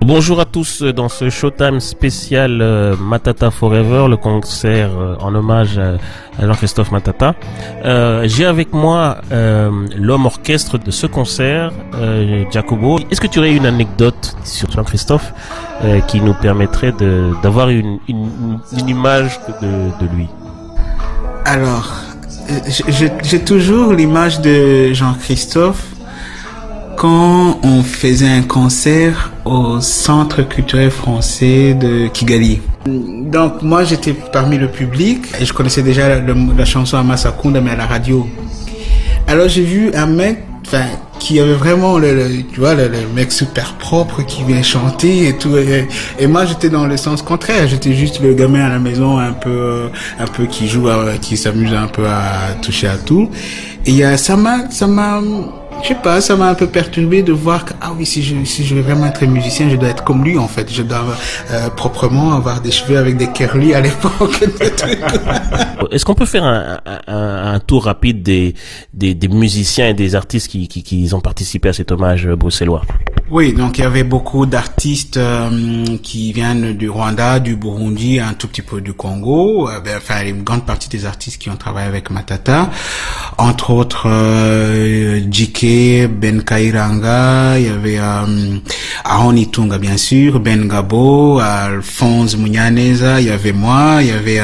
Bonjour à tous dans ce Showtime spécial Matata Forever, le concert en hommage à Jean-Christophe Matata. J'ai avec moi l'homme orchestre de ce concert, Jacobo. Est-ce que tu aurais une anecdote sur Jean-Christophe qui nous permettrait d'avoir une image de lui? Alors, j'ai toujours l'image de Jean-Christophe quand on faisait un concert au Centre culturel français de Kigali. Donc moi j'étais parmi le public et je connaissais déjà la chanson Amasakunda mais à la radio. Alors j'ai vu un mec qui avait vraiment tu vois le mec super propre qui vient chanter et tout et moi j'étais dans le sens contraire, j'étais juste le gamin à la maison un peu qui joue qui s'amuse un peu à toucher à tout et ça m'a je sais pas, ça m'a un peu perturbé de voir que, si je veux vraiment être musicien, je dois être comme lui, en fait. Je dois proprement avoir des cheveux avec des curly à l'époque. Est-ce qu'on peut faire un tour rapide des musiciens et des artistes qui ont participé à cet hommage bruxellois? Oui, donc il y avait beaucoup d'artistes qui viennent du Rwanda, du Burundi, un tout petit peu du Congo. Une grande partie des artistes qui ont travaillé avec Matata, entre autres JK, Ben Kairanga, il y avait Aaron Itunga bien sûr, Ben Gabo, Alphonse Munyaneza, il y avait moi, il y avait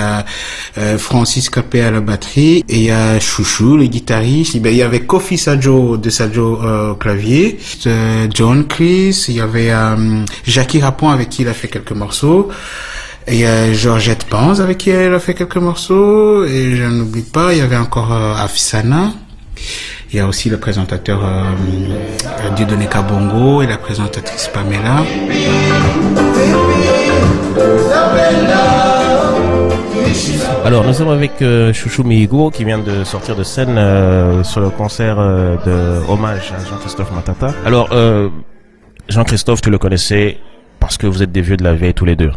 Francis Capé à la batterie, et il y a Chouchou, le guitariste, il y avait Kofi Sadio de Sadio clavier, John Chris, il y avait Jackie Rapon avec qui il a fait quelques morceaux, et il y a Georgette Panz avec qui elle a fait quelques morceaux, et je n'oublie pas, il y avait encore Afisana. Il y a aussi le présentateur Dieudonné Kabongo et la présentatrice Pamela. Alors nous sommes avec Chouchou Mihigo qui vient de sortir de scène sur le concert de hommage à Jean-Christophe Matata. Alors Jean-Christophe, tu le connaissais parce que vous êtes des vieux de la vieille tous les deux.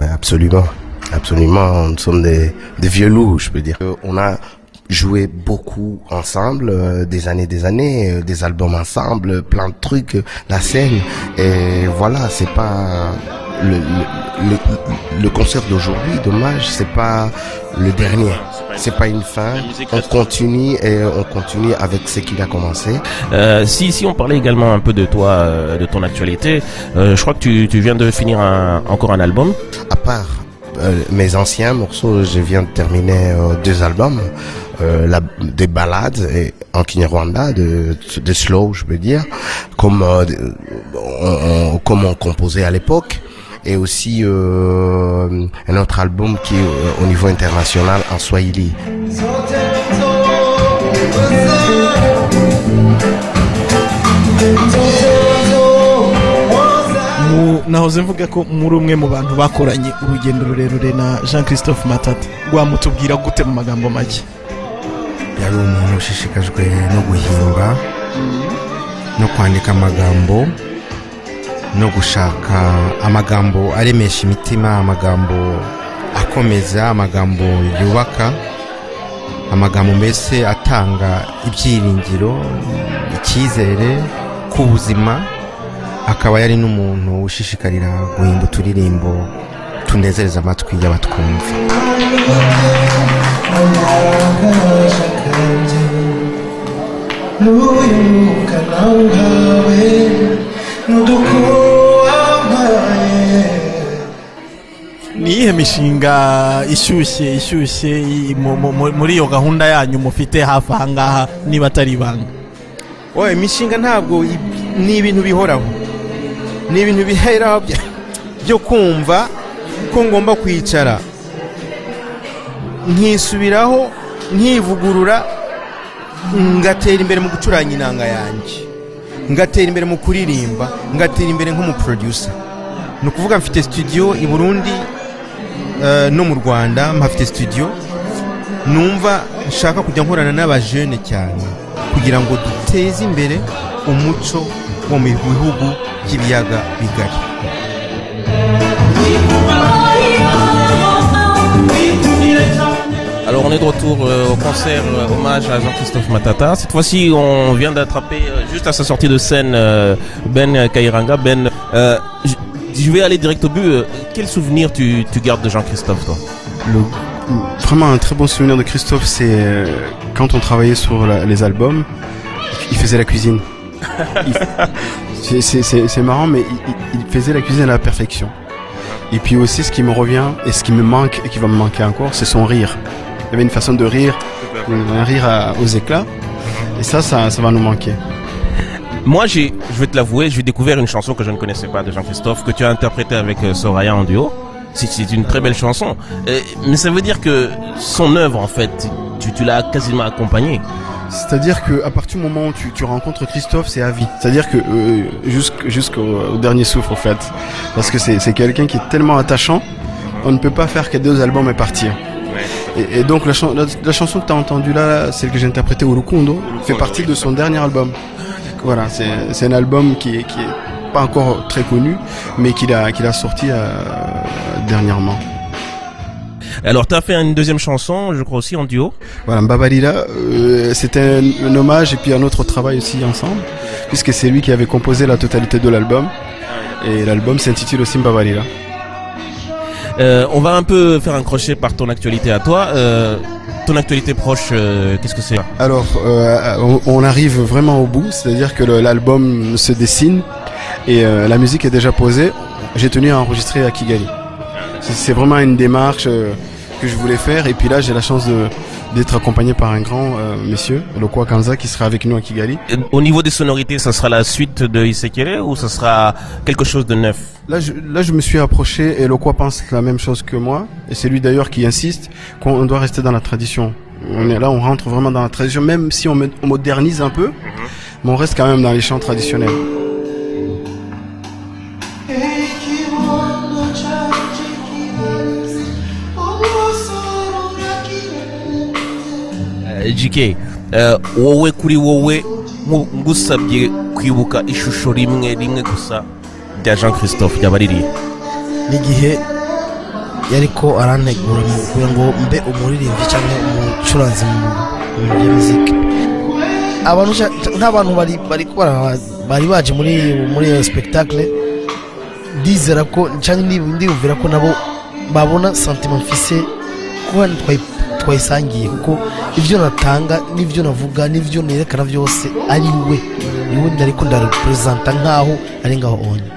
Ouais, absolument. Nous sommes des vieux loups, je peux dire. On a joué beaucoup ensemble, des années, des albums ensemble, plein de trucs, la scène. Et voilà, c'est pas le concert d'aujourd'hui, dommage, c'est pas le dernier. C'est pas une fin. On continue avec ce qu'il a commencé. Si on parlait également un peu de toi, de ton actualité, je crois que tu viens de finir encore un album. À part mes anciens morceaux, je viens de terminer 2 albums. Des ballades en Kinyarwanda, de slow, je veux dire, comme on composait à l'époque, et aussi un autre album qui est au niveau international en Swahili. nahoze mvuga ko muri umwe mu bantu bakoranye urugendo rurerure na Jean-Christophe Matata. Wamutubwira gute mu magambo make? Yari umuntu ushishikajwe no guhimba no kwandika amagambo no gushaka amagambo aremesha imitima, amagambo akomeza, amagambo yubaka, amagambo mbese atanga ibyiringiro, icyizere ku buzima. Akaba yari n'umuntu ushishikarira guhimba uturirimbo tunezereza amatwi y'abatwumva. Niyihe mishinga ishyushye muri iyo gahunda yanyu mufite hafi aha ngaha niba atari ibanga? Imishinga ntabwo ni ibintu bihoraho, ni ibintu biheraho byo kumva ko ngomba kwicara nkisubiraho, nkivugurura, ngatera imbere mu gucuranga inanga yanjye, ngatera imbere mu kuririmba, ngatera imbere nk'umuproducer. Ni ukuvuga mfite studio i Burundi no mu Rwanda, mpafite studio. Numva nshaka kujya nkorana n'abajene cyane kugira ngo duteze imbere umuco wo mu bihugu by'ibiyaga bigari. Alors on est de retour au concert hommage à Jean-Christophe Matata. Cette fois-ci on vient d'attraper juste à sa sortie de scène Ben Kairanga. Ben, je vais aller direct au but. Quel souvenir tu gardes de Jean-Christophe toi? Vraiment un très bon souvenir de Christophe, c'est quand on travaillait sur les albums, il faisait la cuisine. C'est marrant, mais il faisait la cuisine à la perfection. Et puis aussi, ce qui me revient et ce qui me manque et qui va me manquer encore, c'est son rire. Il y avait une façon de rire, un rire aux éclats. Et ça va nous manquer. Moi, je vais te l'avouer, j'ai découvert une chanson que je ne connaissais pas de Jean-Christophe, que tu as interprétée avec Soraya en duo. C'est une très belle chanson. Mais ça veut dire que son œuvre, en fait, tu l'as quasiment accompagnée. C'est-à-dire que à partir du moment où tu rencontres Christophe, c'est à vie. C'est-à-dire que jusqu'au dernier souffle, en fait, parce que c'est quelqu'un qui est tellement attachant, on ne peut pas faire que 2 albums et partir. Et donc la chanson que tu as entendue là, celle que j'ai interprétée Urukundo, fait partie de son dernier album. Voilà, c'est un album qui est pas encore très connu, mais qu'il a sorti dernièrement. Alors, tu as fait une deuxième chanson, je crois aussi en duo. Voilà, Mbabalila, c'était un hommage et puis un autre travail aussi ensemble, puisque c'est lui qui avait composé la totalité de l'album. Et l'album s'intitule aussi Mbabalila. On va un peu faire un crochet par ton actualité à toi. Ton actualité proche, qu'est-ce que c'est? Alors, on arrive vraiment au bout, c'est-à-dire que l'album se dessine et la musique est déjà posée. J'ai tenu à enregistrer à Kigali. C'est vraiment une démarche que je voulais faire, et puis là j'ai la chance d'être accompagné par un grand monsieur, Lokwa Kanza, qui sera avec nous à Kigali. Au niveau des sonorités, ça sera la suite de Isekere ou ça sera quelque chose de neuf? Là je me suis approché et Lokwa pense la même chose que moi, et c'est lui d'ailleurs qui insiste qu'on doit rester dans la tradition. On rentre vraiment dans la tradition, même si on modernise un peu, mais on reste quand même dans les chants traditionnels. JK, wowe kuri wowe ngusabye kwibuka ishusho rimwe gusa rya Jean-Christophe yabaririye. N'igihe yariko arantegura kugira ngo mbe umuririmbyi cyangwa umucuranzi mu by'umuziki. Abantu n'abantu bari baje muri spectacle, dizera ko cyangwa ndiyumvira ko nabo babona sentiment mfise kuba twayisangiye, kuko ibyo natanga n'ibyo navuga n'ibyo nerekana byose ari we niwe ndariko ndarepresenta nkaho ari ngaho onye.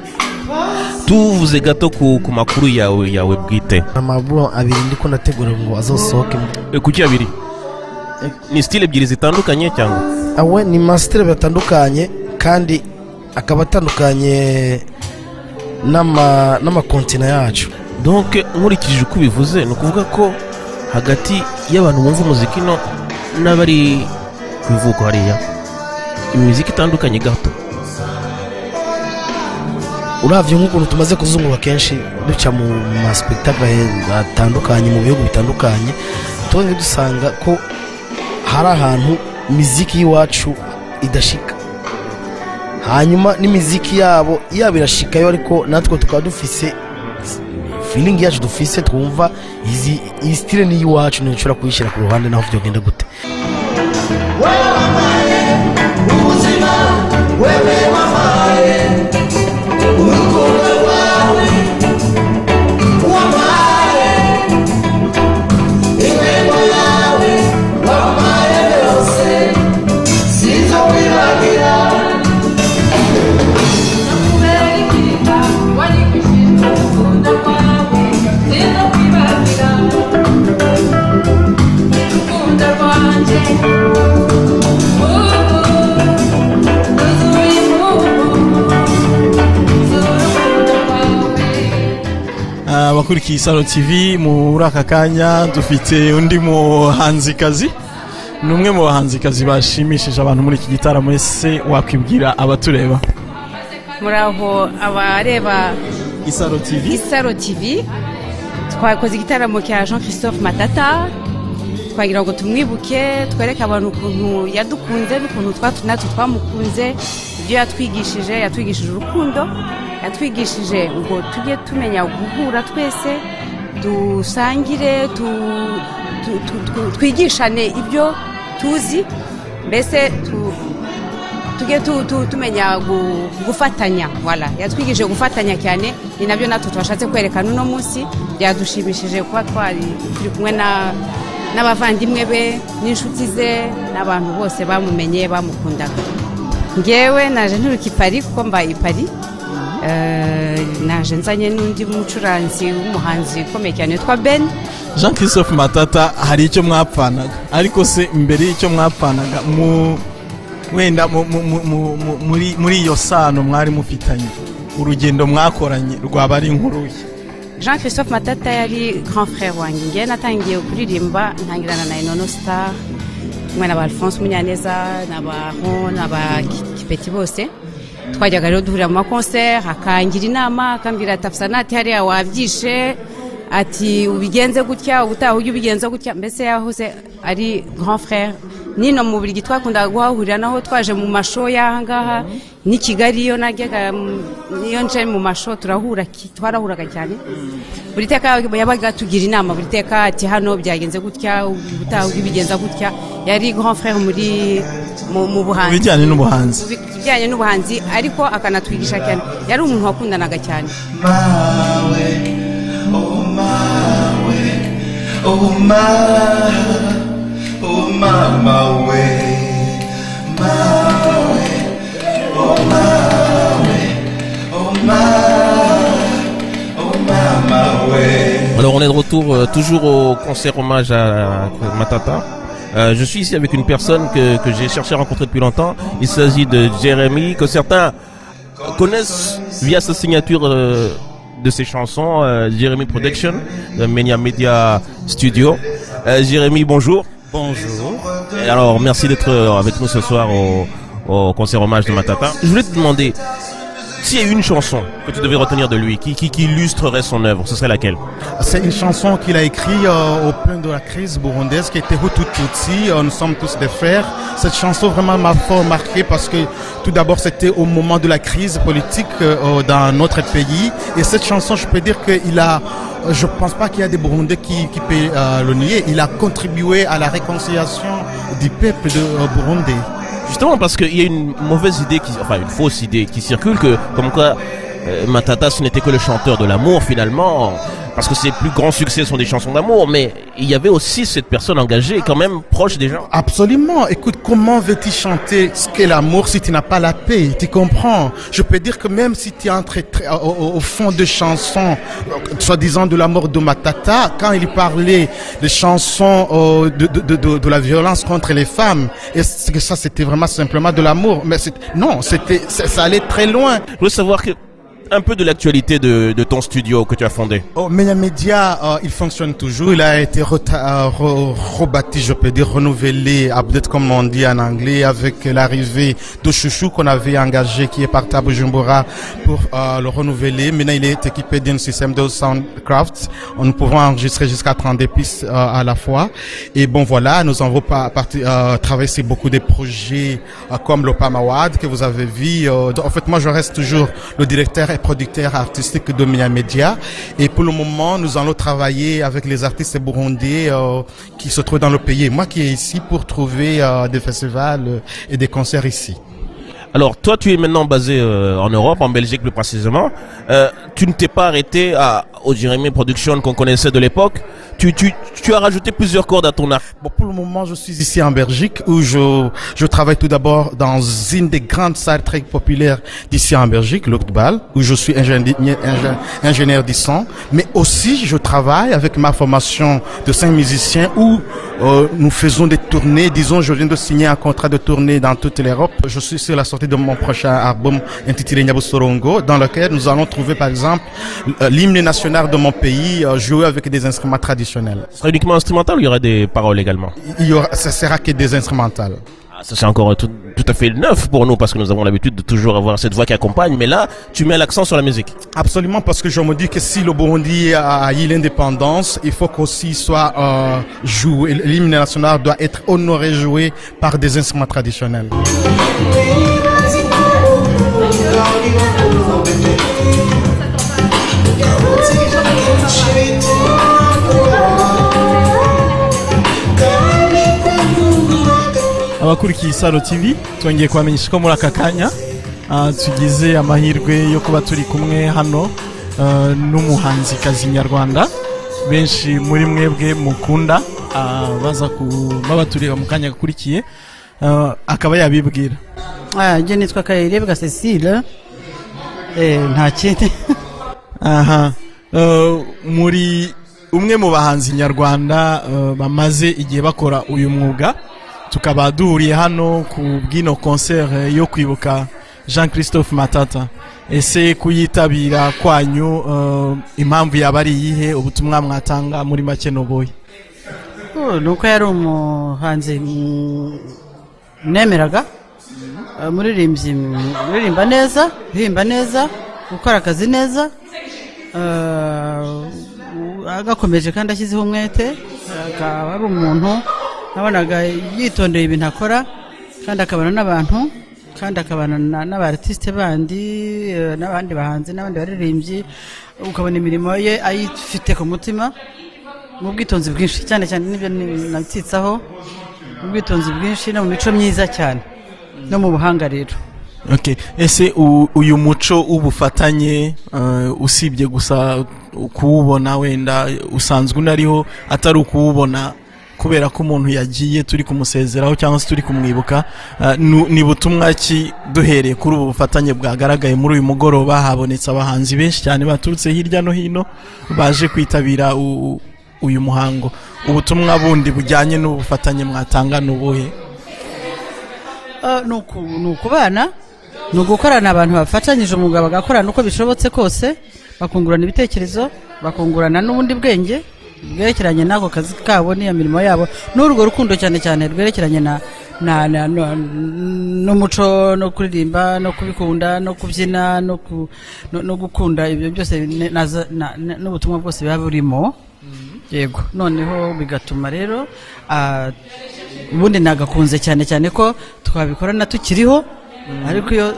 Tuvuze gato ku makuru yawe bwite. Amaburo abiri ndiko nategura ngo azosohoke. Kuki abiri? Ni style ebyiri zitandukanye cyangwa? Awe ni master batandukanye, kandi akaba atandukanye n'ama kontina yacu. Donc nkurikije uko bivuze no kuvuga ko hagati y'abantu bumva umuziki no n'abari kuvuga hariya imiziki itandukanye gato. Uravye nk'ukuntu tumaze kuzunguka kenshi duca mu spectacle atandukanye mu bihugu bitandukanye, tubonye dusanga ko hari ahantu imiziki y'iwacu idashika, hanyuma n'imiziki yabo irashikayo, ariko natwe tukaba dufise feeling yacu dufise, twumva iyi style ni iwacu, nishobora kuyishyira ku ruhande naho vyogenda gute. Abakurikiye Isaro TV muri aka kanya dufite undi muhanzikazi, numwe mu bahanzikazi bashimishije abantu muri iki gitaramo. Ese wakwibwira abatureba? Muraho abareba Isaro TV twakoze igitaramo cya Jean-Christophe Matata, twagira ngo tumwibuke, twereke abantu ukuntu yadukunze n'ukuntu natwe twamukunze, ibyo yatwigishije urukundo, yatwigishije ngo tujye tumenya guhura twese dusangire twigishane ibyo tuzi mbese tujye tumenya gufatanya voilà yatwigije gufatanya cyane ni nabyo natwe twashatse kwerekana uno munsi byadushimishije kuba turi kumwe n'abavandimwe be n'inshuti ze n'abantu bose bamumenye bamukundaga ngewe naje nturuka i Paris kuko mbaye i Paris naje nzanye n'undi mucuranzi w'umuhanzi ukomeye cyane witwa Ben Jean Christophe Matata. Hari icyo mwapfanaga, ariko se mbere y'icyo mwapfanaga wenda muri iyo sano mwari mufitanye urugendo mwakoranye rwaba ari inkuru. Jean Christophe Matata yari grand frère wanjye. Ngewe natangiye kuririmba ntangirana na Inono Star kumwe na Alphonse Munyaneza n'abaho n'abakipeti bose. Twajyaga rero duhurira mu makoncert, akangira inama akambwira ati Afsanati hariya wabyishe, ati ubigenze gutya ubutaha ujye ubigenza gutya. Mbese yahoze ari grand frère. Nino mu Bubiligi twakundaga guhahurira naho twaje mu masho y'ahangaha ni Kigali yo najyaga niyo nje mu masho twarahuraga cyane. Buri teka yabaga tugira inama, buri teka ati hano byagenze gutya ubutaha ujye ubigenza gutya. Yari grand frère mu buhanzi bijyanye n'ubuhanzi ariko akanatwigisha cyane. Yari umuntu wakundanaga cyane. Oh mama way, oh mama way. Alors on est de retour toujours au concert hommage à Matata. Je suis ici avec une personne que j'ai cherché à rencontrer depuis longtemps. Il s'agit de Jérémy, que certains connaissent via sa signature de ses chansons, Jérémy Production, de Menia Media Studio. Jérémy, bonjour. Bonjour. Et alors, merci d'être avec nous ce soir au concert hommage de Matata. Je voulais te demander, s'il y a une chanson que tu devais retenir de lui, qui illustrerait son œuvre, ce serait laquelle? C'est une chanson qu'il a écrite au plein de la crise burundaise qui était Hutu Tutsi, nous sommes tous des frères. Cette chanson vraiment m'a fort marqué parce que tout d'abord c'était au moment de la crise politique dans notre pays. Et cette chanson, je peux dire je pense pas qu'il y a des Burundais qui peuvent le nier. Il a contribué à la réconciliation du peuple de Burundi. Justement parce qu'il y a une mauvaise idée, une fausse idée qui circule que comme quoi Matata ce n'était que le chanteur de l'amour finalement, parce que ses plus grands succès sont des chansons d'amour, mais il y avait aussi cette personne engagée quand même proche des gens. Absolument. Écoute, comment veux-tu chanter ce qu'est l'amour si tu n'as pas la paix? Tu comprends? Je peux dire que même si tu entres au fond de chansons, soi-disant de la mort de Matata, quand il parlait des chansons de la violence contre les femmes, est-ce que ça c'était vraiment simplement de l'amour? Mais non, ça allait très loin. Je veux savoir un peu de l'actualité de ton studio que tu as fondé. Menia Media, il fonctionne toujours. Il a été rebâti, je peux dire, renouvelé, update comme on dit en anglais, avec l'arrivée de Chouchou qu'on avait engagé, qui est parti à Bujumbura pour le renouveler. Maintenant, il est équipé d'un système de Soundcraft. Nous pouvons enregistrer jusqu'à 30 pistes à la fois. Et bon, voilà, nous avons travaillé sur beaucoup de projets comme le Pamawad que vous avez vu. En fait, moi, je reste toujours le directeur et producteur artistique de Menia Media. Et pour le moment, nous allons travailler avec les artistes burundais qui se trouvent dans le pays. Moi qui est ici pour trouver des festivals et des concerts ici. Alors, toi, tu es maintenant basé en Europe, en Belgique plus précisément. Tu ne t'es pas arrêté au Jérémy Production qu'on connaissait de l'époque. Tu as rajouté plusieurs cordes à ton arc. Bon, pour le moment, je suis ici en Belgique où je travaille tout d'abord dans une des grandes salles très populaires d'ici en Belgique, l'Octbal, où je suis ingénieur du son. Mais aussi, je travaille avec ma formation de 5 musiciens où nous faisons des tournées. Disons, je viens de signer un contrat de tournée dans toute l'Europe. Je suis sur la sortie de mon prochain album intitulé Nyabusorongo, dans lequel nous allons trouver par exemple l'hymne national de mon pays joué avec des instruments traditionnels. Ce sera uniquement instrumental ou il y aura des paroles également? Ça sera que des instrumentales. Ça c'est encore tout à fait neuf pour nous parce que nous avons l'habitude de toujours avoir cette voix qui accompagne, mais là tu mets l'accent sur la musique. Absolument, parce que je me dis que si le Burundi a eu l'indépendance, il faut qu'aussi soit joué, l'hymne national doit être honoré, joué par des instruments traditionnels. abakurikiye Isaro TV twongeye kubamenyesha ko muri aka kanya tugize amahirwe yo kuba turi kumwe hano n'umuhanzikazi nyarwanda benshi muri mwebwe mukunda baza kuba tureba mu kanya gakurikiye akaba yabibwira. Je nitwa Kayirebwa Cecile nta kindi. Aha muri umwe mu bahanzi nyarwanda bamaze igihe bakora uyu mwuga, tukaba duhuriye hano ku bwino concert yo kwibuka Jean Christophe Matata. Ese kuyitabira kwanyu impamvu yaba ari iyihe, ubutumwa mwatanga muri make noboye? Nuko yari umuhanzi nemeraga, muririmba neza, uhimba neza, gukora akazi neza, agakomeje kandi ashyizeho umwete, akaba ari umuntu nabonaga yitondeye ibintu akora kandi akabana n'abantu kandi akabana n'abartiste bandi n'abandi bahanzi n'abandi baririmbyi, ukabona imirimo ye ayifite ku mutima mu bwitonzi bwinshi cyane cyane n'ibyo natsitsaho, mu bwitonzi bwinshi no mu mico myiza cyane no mu buhanga rero. Okay, ese uyu muco w'ubufatanye usibye gusa kuwubona wenda usanzwe unariho atari ukuwubona kubera ko umuntu yagiye turi kumusezeraho cyangwa se turi kumwibuka, ni butumwa ki duhereye kuri ubu bufatanye bwagaragaye muri uyu mugoroba? Habonetse abahanzi benshi cyane baturutse hirya no hino baje kwitabira uyu muhango, ubutumwa bundi bujyanye n'ubufatanye mwatanga nubuhe? Nukubana, nugukorana abantu bafatanyije umwuga bagakorana uko bishobotse kose, bakungurana ibitekerezo, bakungurana n'ubundi bwenge bwerekeranye n'ako kazi kabo n'iyo mirimo yabo, n'urwo rukundo cyane cyane rwerekeranye n'umuco no kuririmba no kubikunda no kubyina no gukunda ibyo byose n'ubutumwa bwose biba burimo. Yego, noneho bigatuma rero ubundi nagakunze cyane cyane ko twabikorana tukiriho, ariko iyo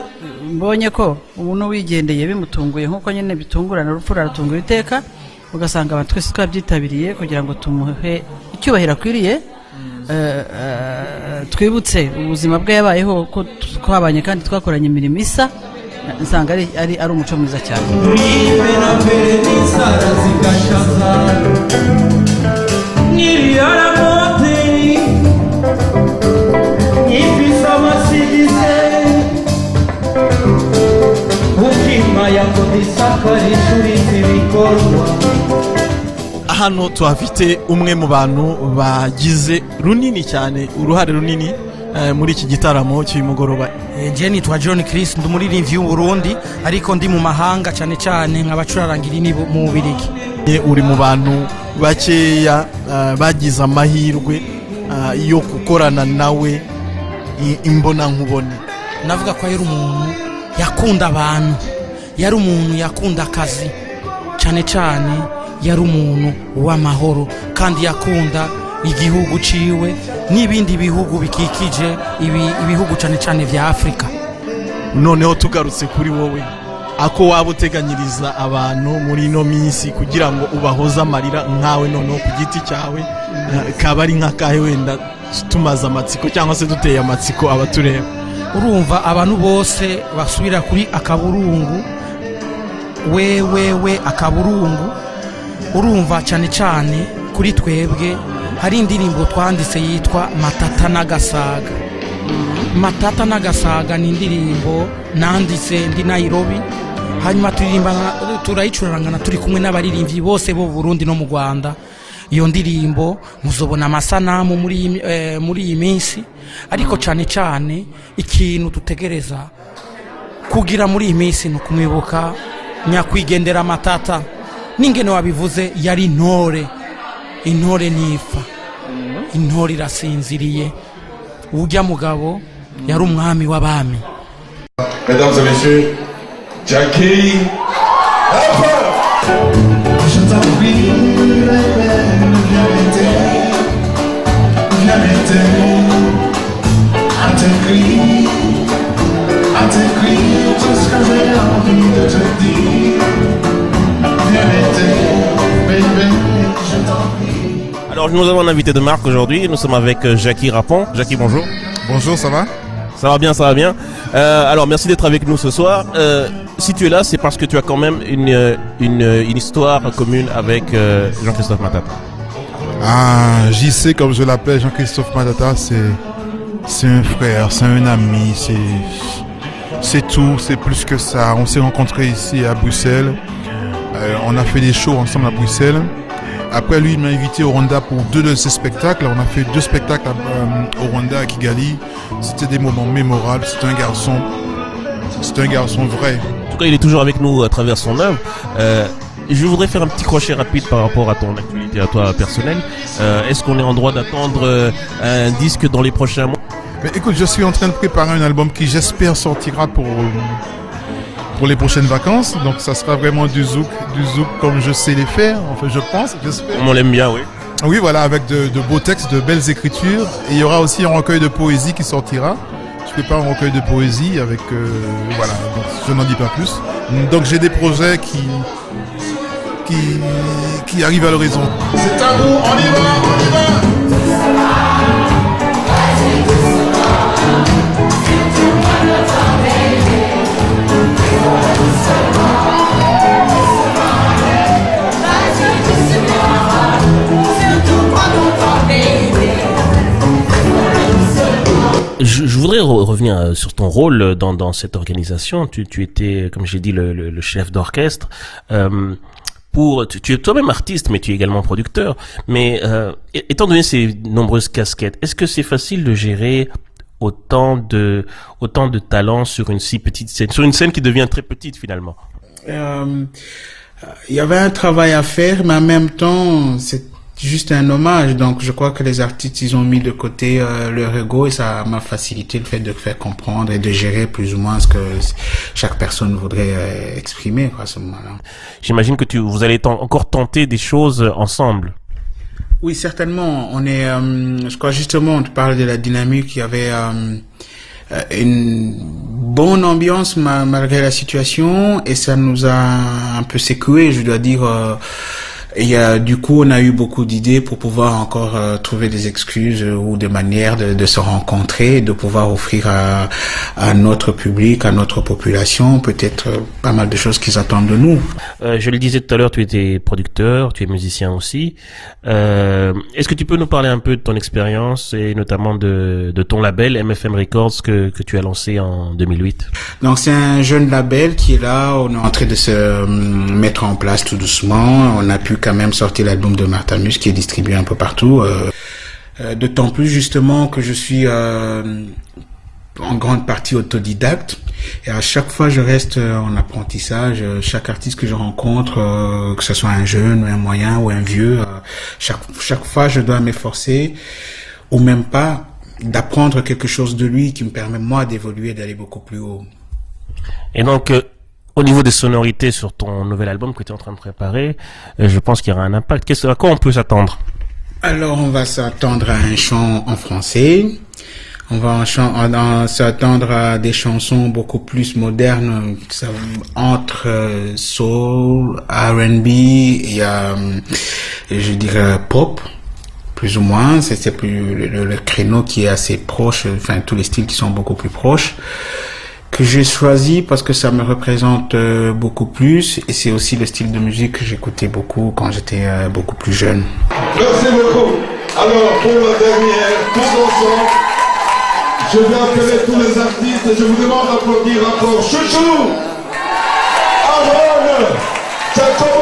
mbonye ko umuntu wigendeye bimutunguye nkuko nyine bitungurana urupfu rutungura iteka, ugasanga abantu twese twabyitabiriye kugira ngo tumuhe icyubahiro akwiriye, twibutse ubuzima bwe yabayeho ko twabanye kandi twakoranye imirimo isa, nsanga ari umuco mwiza cyane. Hano tuhafite umwe mu bantu bagize runini cyane, uruhare runini muri iki gitaramo cy'uyu mugoroba. Je nitwa John Chris, ndi umuririmbyi w'u Burundi ariko ndi mu mahanga cyane cyane nk'abacurarangira ni mu Bubiligi. Uri mu bantu bakeya bagize amahirwe yo gukorana nawe imbona nkubone. Navuga ko yari umuntu yakunda abantu, yari umuntu yakunda akazi cyane cyane, yari umuntu w'amahoro kandi yakunda igihugu ciwe n'ibindi bihugu bikikije ibihugu cyane cyane vya Afrika. Noneho tugarutse kuri wowe, ako waba uteganyiriza abantu muri ino minsi kugira ngo ubahoze amarira nkawe noneho ku giti cyawe, kaba ari nk'akahe wenda tumaze amatsiko cyangwa se duteye amatsiko abatureba? Urumva abantu bose basubira kuri akaburungu wewe akaburungu, urumva cyane cyane kuri twebwe hari indirimbo twanditse yitwa Matata n'Agasaga. Matata n'Agasaga ni indirimbo nanditse ndi Nairobi, hanyuma turayicurangana turi kumwe n'abaririmbyi bose bo Burundi no mu Rwanda. Iyo ndirimbo muzobona amasanamu muri iyi minsi, ariko cyane cyane ikintu dutegereza kugira muri iyi minsi no kumwibuka nyakwigendera Matata. Ningene wabivuze yari intore nifa, intore irasinziriye, ujya mugabo yari umwami w'abami. Mesdames et messieurs, Jackie je t'en prie, viens m'aider, à tes cris, tout ce que j'ai envie de te dire, viens m'aider, baby, je t'en prie. Alors nous avons un invité de marque aujourd'hui, nous sommes avec Jackie Rapon. Jackie, bonjour. Bonjour, ça va? Ça va bien, ça va bien. Alors merci d'être avec nous ce soir. Si tu es là, c'est parce que tu as quand même une histoire commune avec Jean-Christophe Matata. Ah, JC, comme je l'appelle, Jean-Christophe Matata, c'est un frère, c'est un ami, c'est tout, c'est plus que ça. On s'est rencontrés ici à Bruxelles. On a fait des shows ensemble à Bruxelles. Après, lui, il m'a invité au Rwanda pour 2 de ses spectacles. On a fait 2 spectacles au Rwanda, à Kigali. C'était des moments mémorables. C'est un garçon vrai. En tout cas, il est toujours avec nous à travers son œuvre. Je voudrais faire un petit crochet rapide par rapport à ton actualité, à toi personnelle. Est-ce qu'on est en droit d'attendre un disque dans les prochains mois? Mais écoute, je suis en train de préparer un album qui, j'espère, sortira pour les prochaines vacances. Donc ça sera vraiment du zouk comme je sais les faire. Enfin, je pense, j'espère. On l'aime bien, oui. Oui, voilà, avec de beaux textes, de belles écritures. Et il y aura aussi un recueil de poésie qui sortira. Je prépare un recueil de poésie avec... voilà, donc je n'en dis pas plus. Donc j'ai des projets qui arrivent à l'horizon. C'est à vous, on y va. Je voudrais revenir sur ton rôle dans cette organisation. Tu étais, comme j'ai dit, le chef d'orchestre. Tu es toi-même artiste, mais tu es également producteur. Mais étant donné ces nombreuses casquettes, est-ce que c'est facile de gérer autant de talents sur une si petite scène, sur une scène qui devient très petite finalement? Il y avait un travail à faire, mais en même temps, c'est juste un hommage. Donc, je crois que les artistes, ils ont mis de côté leur ego et ça m'a facilité le fait de faire comprendre et de gérer plus ou moins ce que chaque personne voudrait exprimer à ce moment-là. J'imagine que vous allez encore tenter des choses ensemble. Oui, certainement. On est, je crois justement, tu parles de la dynamique. Il y avait une bonne ambiance malgré la situation et ça nous a un peu secoué, je dois dire. Et du coup, on a eu beaucoup d'idées pour pouvoir encore trouver des excuses ou des manières de se rencontrer, de pouvoir offrir à notre public, à notre population, peut-être pas mal de choses qu'ils attendent de nous. Je le disais tout à l'heure, tu étais producteur, tu es musicien aussi. Est-ce que tu peux nous parler un peu de ton expérience et notamment de ton label MFM Records que tu as lancé en 2008? Donc c'est un jeune label qui est là, on est en train de se mettre en place tout doucement. On a pu quand même sortir l'album de Marthamus qui est distribué un peu partout. D'autant plus justement que je suis en grande partie autodidacte et à chaque fois je reste en apprentissage. Chaque artiste que je rencontre, que ce soit un jeune, un moyen ou un vieux, chaque fois je dois m'efforcer ou même pas d'apprendre quelque chose de lui qui me permet moi d'évoluer, d'aller beaucoup plus haut. Et donc au niveau des sonorités sur ton nouvel album que tu es en train de préparer, je pense qu'il y aura un impact. À quoi on peut s'attendre? Alors, on va s'attendre à un chant en français. On va s'attendre à des chansons beaucoup plus modernes, entre soul, R&B et je dirais pop, plus ou moins. C'est plus le créneau qui est assez proche, enfin tous les styles qui sont beaucoup plus proches, que j'ai choisi parce que ça me représente beaucoup plus et c'est aussi le style de musique que j'écoutais beaucoup quand j'étais beaucoup plus jeune. Merci beaucoup. Alors pour la dernière, tous ensemble, je vais appeler tous les artistes et je vous demande d'applaudir encore Chouchou, Aaron, Chateau.